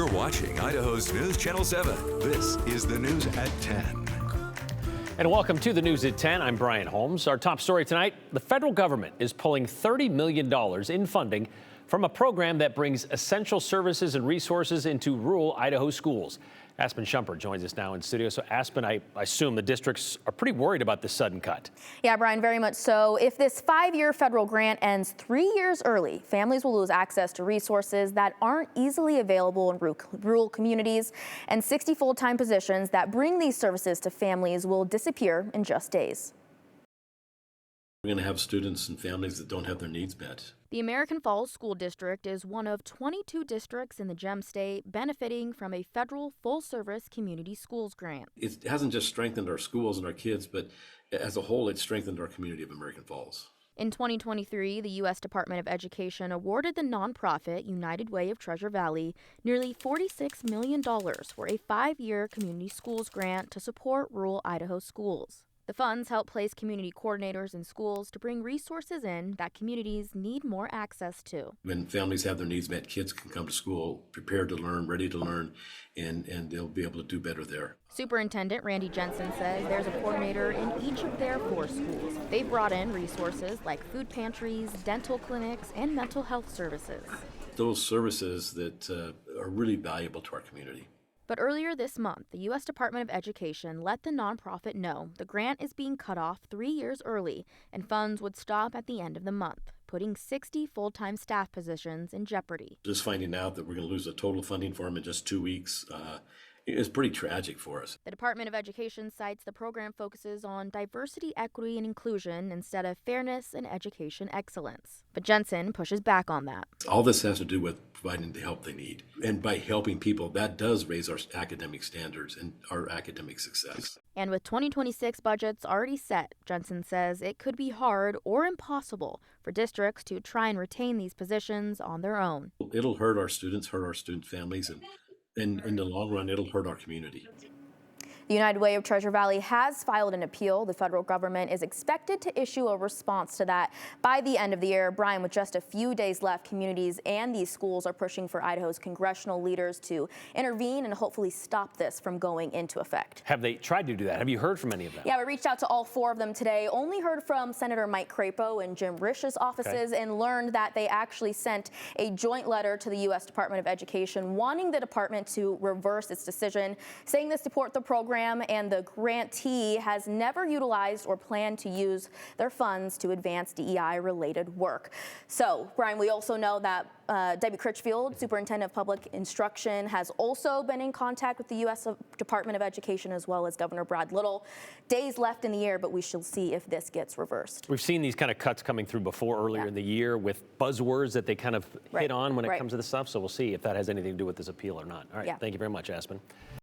You're watching Idaho's News Channel 7. This is the news at 10. And welcome to the News at 10. I'm Brian Holmes. Our top story tonight, the federal government is pulling $30 million in funding from a program that brings essential services and resources into rural Idaho schools. Aspen Shumpert joins us now in studio. So Aspen, I assume the districts are pretty worried about this sudden cut. Yeah, Brian, very much so. If this 5-year federal grant ends 3 years early, families will lose access to resources that aren't easily available in rural communities, and 60 full-time positions that bring these services to families will disappear in just days. We're going to have students and families that don't have their needs met. The American Falls School District is one of 22 districts in the Gem State benefiting from a federal full-service community schools grant. It hasn't just strengthened our schools and our kids, but as a whole, it's strengthened our community of American Falls. In 2023, the U.S. Department of Education awarded the nonprofit United Way of Treasure Valley nearly $46 million for a 5-year community schools grant to support rural Idaho schools. The funds help place community coordinators in schools to bring resources in that communities need more access to. When families have their needs met, kids can come to school prepared to learn, ready to learn, and they'll be able to do better there. Superintendent Randy Jensen says there's a coordinator in each of their 4 schools. They've brought in resources like food pantries, dental clinics, and mental health services. Those services that are really valuable to our community. But earlier this month, the U.S. Department of Education let the nonprofit know the grant is being cut off 3 years early and funds would stop at the end of the month, putting 60 full-time staff positions in jeopardy. Just finding out that we're going to lose the total funding for them in just 2 weeks is pretty tragic for us. The Department of Education cites the program focuses on diversity, equity, and inclusion instead of fairness and education excellence. But Jensen pushes back on that. All this has to do with providing the help they need. And by helping people, that does raise our academic standards and our academic success. And with 2026 budgets already set, Jensen says it could be hard or impossible for districts to try and retain these positions on their own. It'll hurt our students, hurt our student families, and in the long run, it'll hurt our community. The United Way of Treasure Valley has filed an appeal. The federal government is expected to issue a response to that by the end of the year. Brian, with just a few days left, communities and these schools are pushing for Idaho's congressional leaders to intervene and hopefully stop this from going into effect. Have they tried to do that? Have you heard from any of them? Yeah, we reached out to all 4 of them today. Only heard from Senator Mike Crapo and Jim Rish's offices and learned that they actually sent a joint letter to the U.S. Department of Education wanting the department to reverse its decision, saying they support the program and the grantee has never utilized or planned to use their funds to advance DEI-related work. So, Brian, we also know that Debbie Critchfield, Superintendent of Public Instruction, has also been in contact with the U.S. Department of Education as well as Governor Brad Little. Days left in the year, but we shall see if this gets reversed. We've seen these kind of cuts coming through before earlier in the year with buzzwords that they kind of hit on when it comes to this stuff. So we'll see if that has anything to do with this appeal or not. All right. Thank you very much, Aspen.